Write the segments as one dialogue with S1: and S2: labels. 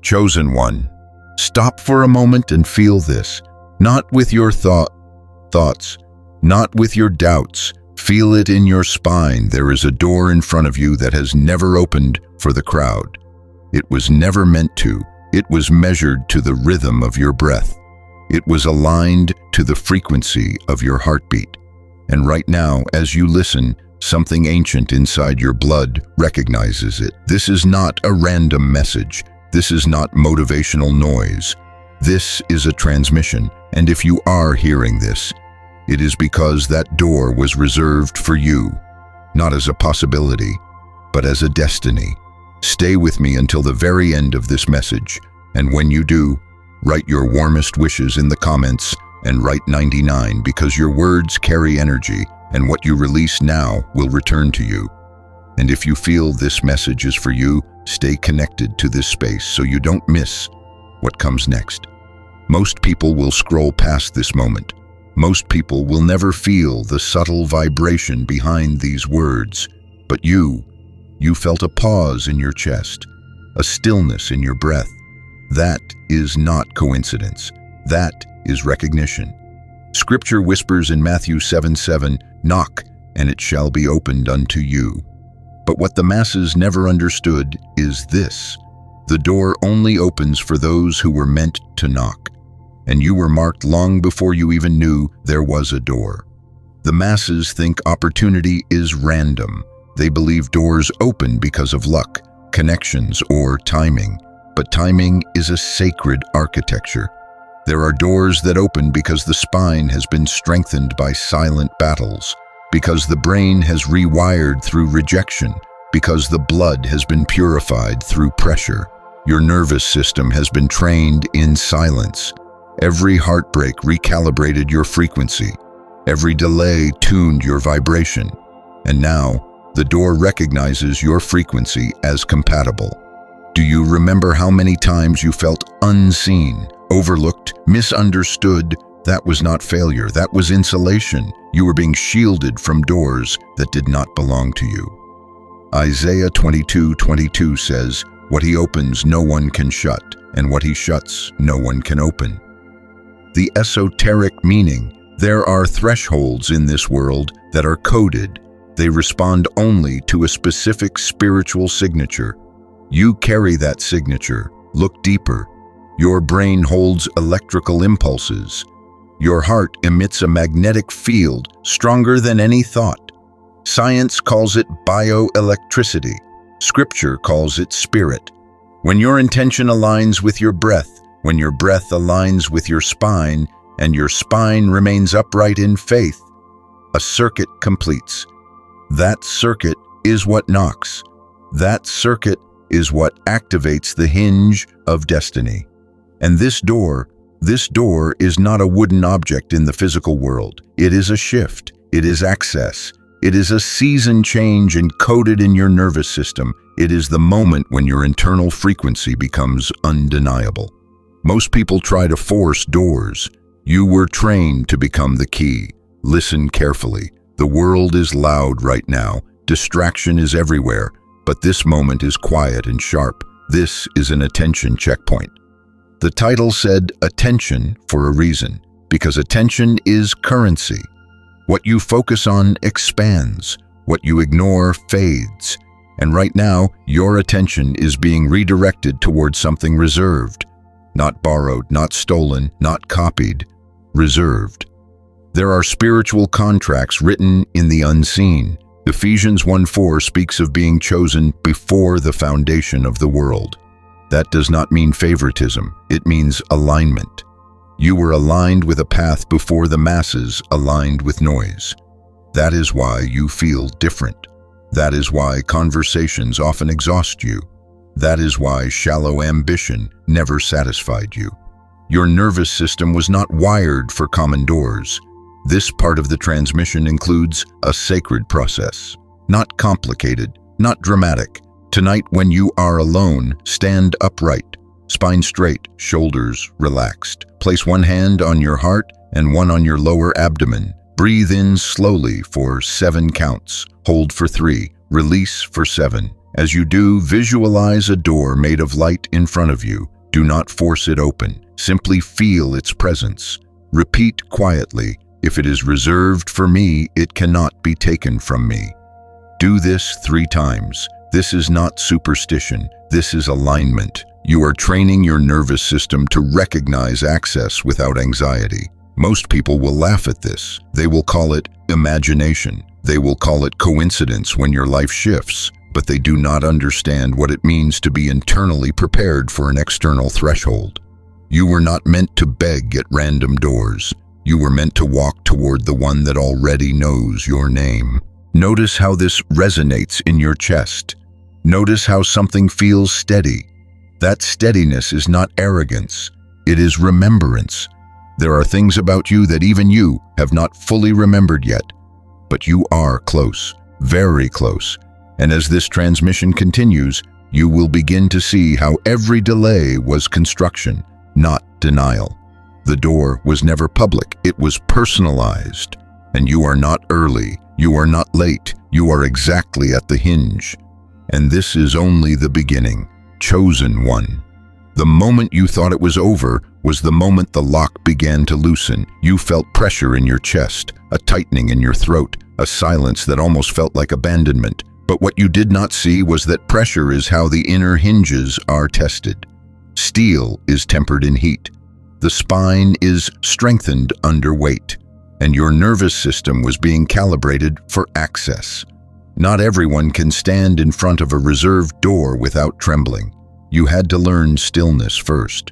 S1: Chosen one, stop for a moment and feel this. Not with your thoughts, not with your doubts. Feel it in your spine. There is a door in front of you that has never opened for the crowd. It was never meant to. It was measured to the rhythm of your breath. It was aligned to the frequency of your heartbeat. And right now, as you listen, something ancient inside your blood recognizes it. This is not a random message. This is not motivational noise. This is a transmission. And if you are hearing this, it is because that door was reserved for you, not as a possibility, but as a destiny. Stay with me until the very end of this message, and when you do, write your warmest wishes in the comments and write 99 because your words carry energy, and what you release now will return to you. And if you feel this message is for you, stay connected to this space so you don't miss what comes next. Most people will scroll past this moment. Most people will never feel the subtle vibration behind these words, but you felt a pause in your chest, a stillness in your breath. That is not coincidence. That is recognition. Scripture whispers in Matthew 7:7, "Knock, and it shall be opened unto you." But what the masses never understood is this: the door only opens for those who were meant to knock. And you were marked long before you even knew there was a door. The masses think opportunity is random. They believe doors open because of luck, connections, or timing. But timing is a sacred architecture. There are doors that open because the spine has been strengthened by silent battles, because the brain has rewired through rejection, because the blood has been purified through pressure. Your nervous system has been trained in silence. Every heartbreak recalibrated your frequency. Every delay tuned your vibration. And now, the door recognizes your frequency as compatible. Do you remember how many times you felt unseen, overlooked, misunderstood? That was not failure. That was insulation. You were being shielded from doors that did not belong to you. Isaiah 22:22 says, "What he opens, no one can shut, and what he shuts, no one can open." The esoteric meaning: there are thresholds in this world that are coded. They respond only to a specific spiritual signature. You carry that signature. Look deeper. Your brain holds electrical impulses. Your heart emits a magnetic field stronger than any thought. Science calls it bioelectricity. Scripture calls it spirit. When your intention aligns with your breath, when your breath aligns with your spine, and your spine remains upright in faith, a circuit completes. That circuit is what knocks. That circuit is what activates the hinge of destiny. And this door is not a wooden object in the physical world. It is a shift. It is access. It is a season change encoded in your nervous system. It is the moment when your internal frequency becomes undeniable. Most people try to force doors. You were trained to become the key. Listen carefully. The world is loud right now. Distraction is everywhere. But this moment is quiet and sharp. This is an attention checkpoint. The title said attention for a reason, because attention is currency. What you focus on expands. What you ignore fades. And right now, your attention is being redirected towards something reserved. Not borrowed, not stolen, not copied. Reserved. There are spiritual contracts written in the unseen. Ephesians 1:4 speaks of being chosen before the foundation of the world. That does not mean favoritism. It means alignment. You were aligned with a path before the masses aligned with noise. That is why you feel different. That is why conversations often exhaust you. That is why shallow ambition never satisfied you. Your nervous system was not wired for common doors. This part of the transmission includes a sacred process. Not complicated, not dramatic. Tonight, when you are alone, stand upright, spine straight, shoulders relaxed. Place one hand on your heart and one on your lower abdomen. Breathe in slowly for 7 counts. Hold for 3. Release for 7. As you do, visualize a door made of light in front of you. Do not force it open. Simply feel its presence. Repeat quietly, "If it is reserved for me, it cannot be taken from me." Do this 3 times. This is not superstition. This is alignment. You are training your nervous system to recognize access without anxiety. Most people will laugh at this. They will call it imagination. They will call it coincidence when your life shifts, but they do not understand what it means to be internally prepared for an external threshold. You were not meant to beg at random doors. You were meant to walk toward the one that already knows your name. Notice how this resonates in your chest. Notice how something feels steady. That steadiness is not arrogance. It is remembrance. There are things about you that even you have not fully remembered yet, but you are close, very close. And as this transmission continues, you will begin to see how every delay was construction, not denial. The door was never public, it was personalized. And you are not early, you are not late, you are exactly at the hinge. And this is only the beginning, chosen one. The moment you thought it was over was the moment the lock began to loosen. You felt pressure in your chest, a tightening in your throat, a silence that almost felt like abandonment. But what you did not see was that pressure is how the inner hinges are tested. Steel is tempered in heat. The spine is strengthened under weight, and your nervous system was being calibrated for access. Not everyone can stand in front of a reserved door without trembling. You had to learn stillness first.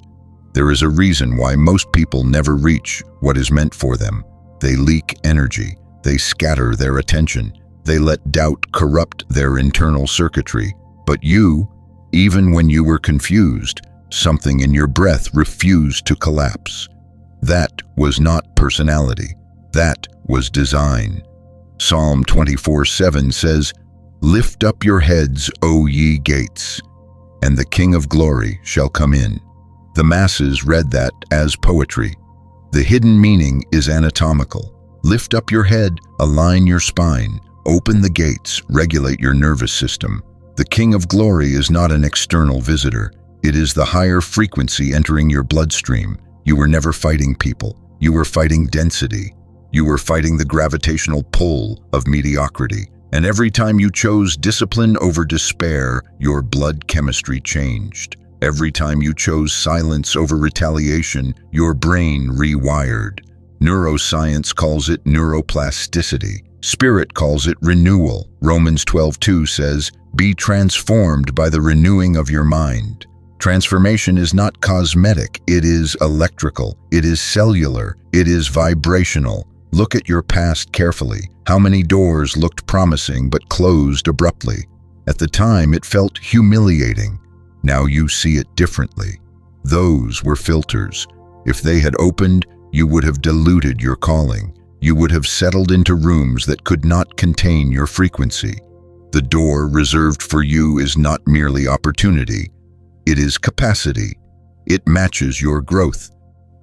S1: There is a reason why most people never reach what is meant for them. They leak energy. They scatter their attention. They let doubt corrupt their internal circuitry. But you, even when you were confused, something in your breath refused to collapse. That was not personality. That was design. Psalm 24:7 says, "Lift up your heads, O ye gates, and the King of glory shall come in." The masses read that as poetry. The hidden meaning is anatomical. Lift up your head, align your spine, open the gates, regulate your nervous system. The King of glory is not an external visitor. It is the higher frequency entering your bloodstream. You were never fighting people. You were fighting density. You were fighting the gravitational pull of mediocrity. And every time you chose discipline over despair, your blood chemistry changed. Every time you chose silence over retaliation, your brain rewired. Neuroscience calls it neuroplasticity. Spirit calls it renewal. Romans 12:2 says, "Be transformed by the renewing of your mind." Transformation is not cosmetic, it is electrical, it is cellular, it is vibrational. Look at your past carefully. How many doors looked promising but closed abruptly? At the time, it felt humiliating. Now you see it differently. Those were filters. If they had opened, you would have diluted your calling. You would have settled into rooms that could not contain your frequency. The door reserved for you is not merely opportunity. It is capacity. It matches your growth.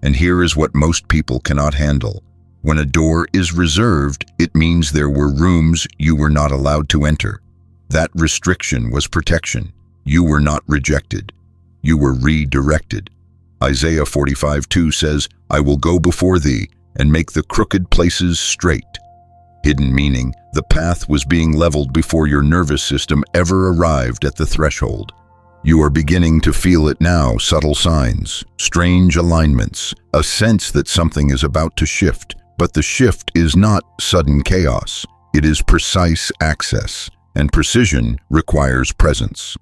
S1: And here is what most people cannot handle. When a door is reserved, it means there were rooms you were not allowed to enter. That restriction was protection. You were not rejected. You were redirected. Isaiah 45:2 says, "I will go before thee and make the crooked places straight." Hidden meaning, the path was being leveled before your nervous system ever arrived at the threshold. You are beginning to feel it now, subtle signs, strange alignments, a sense that something is about to shift. But the shift is not sudden chaos. It is precise access, and precision requires presence.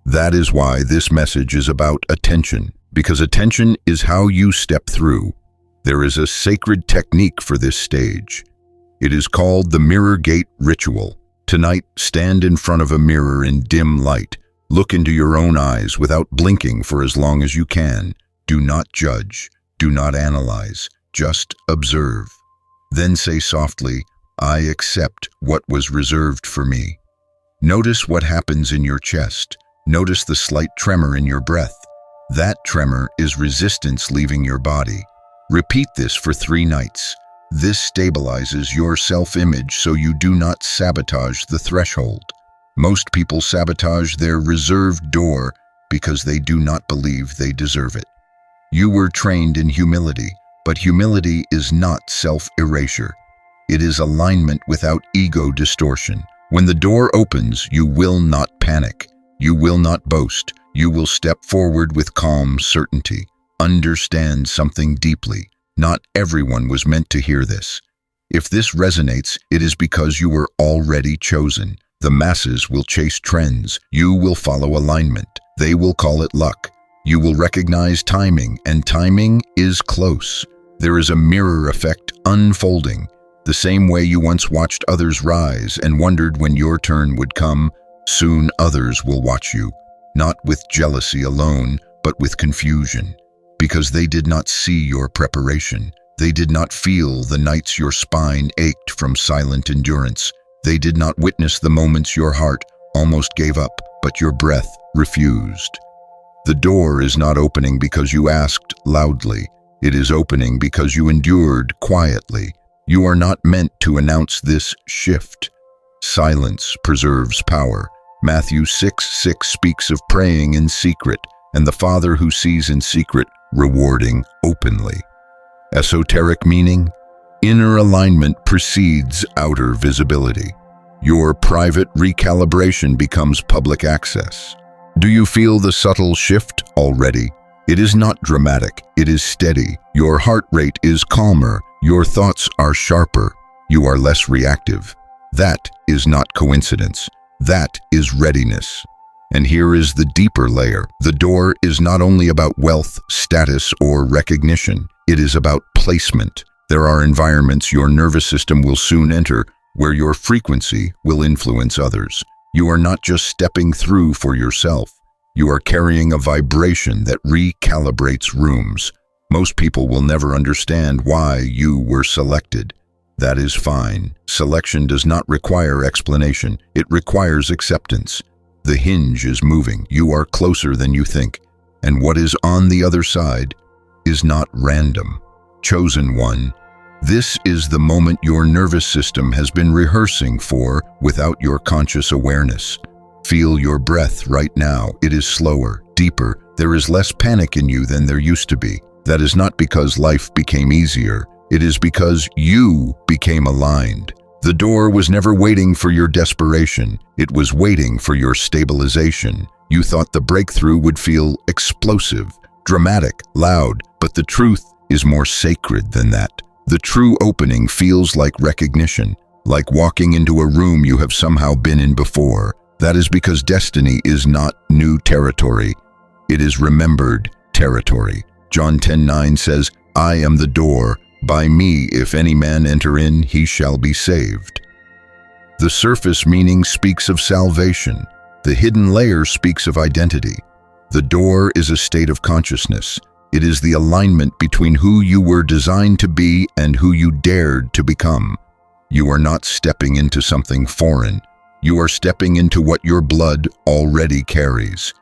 S1: That is why this message is about attention, because attention is how you step through. There is a sacred technique for this stage. It is called the mirror gate ritual. Tonight, stand in front of a mirror in dim light. Look into your own eyes without blinking for as long as you can. Do not judge. Do not analyze. Just observe. Then say softly, "I accept what was reserved for me." Notice what happens in your chest. Notice the slight tremor in your breath. That tremor is resistance leaving your body. Repeat this for 3 nights. This stabilizes your self-image so you do not sabotage the threshold. Most people sabotage their reserved door because they do not believe they deserve it. You were trained in humility, but humility is not self-erasure. It is alignment without ego distortion. When the door opens, you will not panic. You will not boast. You will step forward with calm certainty. Understand something deeply. Not everyone was meant to hear this. If this resonates, it is because you were already chosen. The masses will chase trends. You will follow alignment. They will call it luck. You will recognize timing, and timing is close. There is a mirror effect unfolding. The same way you once watched others rise and wondered when your turn would come, soon others will watch you, not with jealousy alone, but with confusion, because they did not see your preparation. They did not feel the nights your spine ached from silent endurance. They did not witness the moments your heart almost gave up, but your breath refused. The door is not opening because you asked loudly. It is opening because you endured quietly. You are not meant to announce this shift. Silence preserves power. Matthew 6:6 speaks of praying in secret, and the Father who sees in secret, rewarding openly. Esoteric meaning? Inner alignment precedes outer visibility. Your private recalibration becomes public access. Do you feel the subtle shift already? It is not dramatic, it is steady. Your heart rate is calmer, your thoughts are sharper, you are less reactive. That is not coincidence. That is readiness. And here is the deeper layer. The door is not only about wealth, status, or recognition. It is about placement. There are environments your nervous system will soon enter where your frequency will influence others. You are not just stepping through for yourself. You are carrying a vibration that recalibrates rooms. Most people will never understand why you were selected. That is fine. Selection does not require explanation. It requires acceptance. The hinge is moving. You are closer than you think. And what is on the other side is not random. Chosen one. This is the moment your nervous system has been rehearsing for without your conscious awareness. Feel your breath right now. It is slower, deeper. There is less panic in you than there used to be. That is not because life became easier. It is because you became aligned. The door was never waiting for your desperation. It was waiting for your stabilization. You thought the breakthrough would feel explosive, dramatic, loud, but the truth is more sacred than that. The true opening feels like recognition, like walking into a room you have somehow been in before. That is because destiny is not new territory. It is remembered territory. John 10:9 says, I am the door. By me, if any man enter in, he shall be saved. The surface meaning speaks of salvation. The hidden layer speaks of identity. The door is a state of consciousness. It is the alignment between who you were designed to be and who you dared to become. You are not stepping into something foreign. You are stepping into what your blood already carries.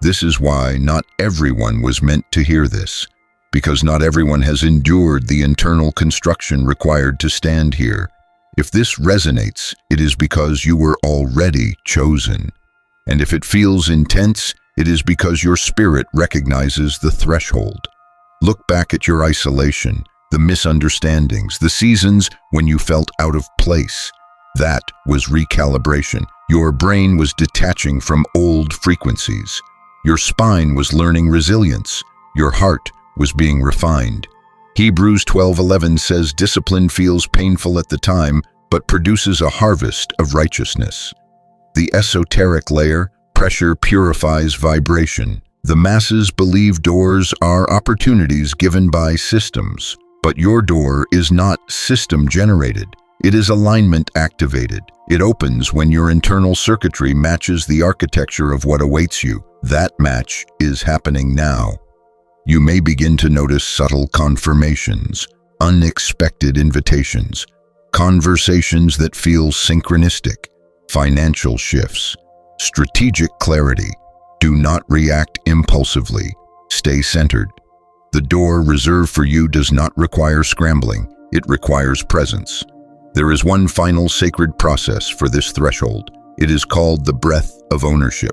S1: This is why not everyone was meant to hear this, because not everyone has endured the internal construction required to stand here. If this resonates, it is because you were already chosen. And if it feels intense, it is because your spirit recognizes the threshold. Look back at your isolation, the misunderstandings, the seasons when you felt out of place. That was recalibration. Your brain was detaching from old frequencies. Your spine was learning resilience. Your heart was being refined. Hebrews 12:11 says discipline feels painful at the time, but produces a harvest of righteousness. The esoteric layer, pressure purifies vibration. The masses believe doors are opportunities given by systems, but your door is not system-generated. It is alignment activated. It opens when your internal circuitry matches the architecture of what awaits you. That match is happening now. You may begin to notice subtle confirmations, unexpected invitations, conversations that feel synchronistic, financial shifts, strategic clarity. Do not react impulsively. Stay centered. The door reserved for you does not require scrambling. It requires presence. There is one final sacred process for this threshold. It is called the breath of ownership.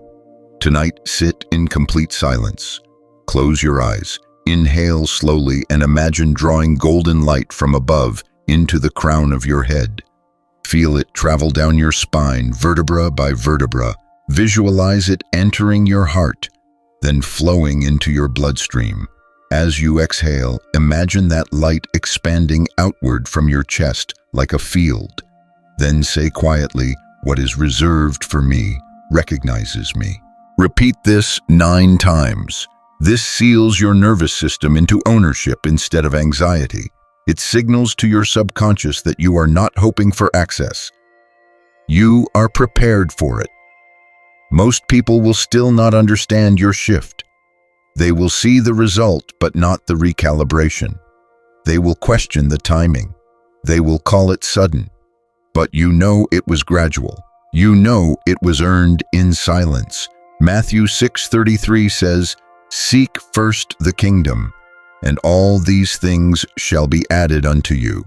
S1: Tonight, sit in complete silence. Close your eyes, inhale slowly, and imagine drawing golden light from above into the crown of your head. Feel it travel down your spine, vertebra by vertebra. Visualize it entering your heart, then flowing into your bloodstream. As you exhale, imagine that light expanding outward from your chest like a field. Then say quietly, "What is reserved for me recognizes me." Repeat this 9 times. This seals your nervous system into ownership instead of anxiety. It signals to your subconscious that you are not hoping for access. You are prepared for it. Most people will still not understand your shift. They will see the result, but not the recalibration. They will question the timing. They will call it sudden. But you know it was gradual. You know it was earned in silence. Matthew 6:33 says, "Seek first the kingdom, and all these things shall be added unto you."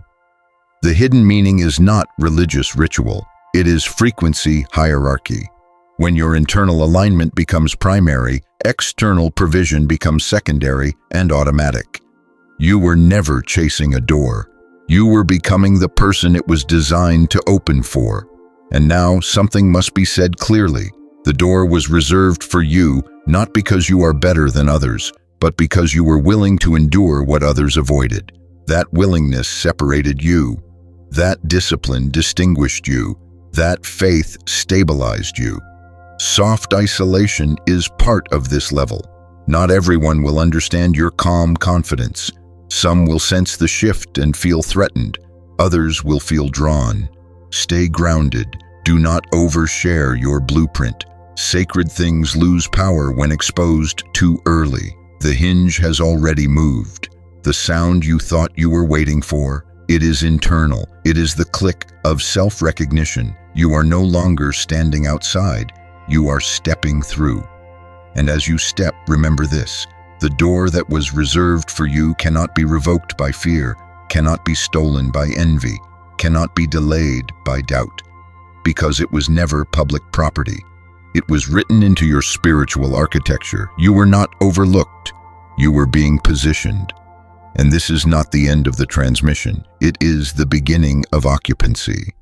S1: The hidden meaning is not religious ritual. It is frequency hierarchy. When your internal alignment becomes primary, external provision becomes secondary and automatic. You were never chasing a door. You were becoming the person it was designed to open for. And now something must be said clearly. The door was reserved for you, not because you are better than others, but because you were willing to endure what others avoided. That willingness separated you. That discipline distinguished you. That faith stabilized you. Soft isolation is part of this level. Not everyone will understand your calm confidence. Some will sense the shift and feel threatened. Others will feel drawn. Stay grounded. Do not overshare your blueprint. Sacred things lose power when exposed too early. The hinge has already moved. The sound you thought you were waiting for, it is internal. It is the click of self-recognition. You are no longer standing outside. You are stepping through. And as you step, remember this: the door that was reserved for you cannot be revoked by fear, cannot be stolen by envy, cannot be delayed by doubt, because it was never public property. It was written into your spiritual architecture. You were not overlooked. You were being positioned. And this is not the end of the transmission. It is the beginning of occupancy.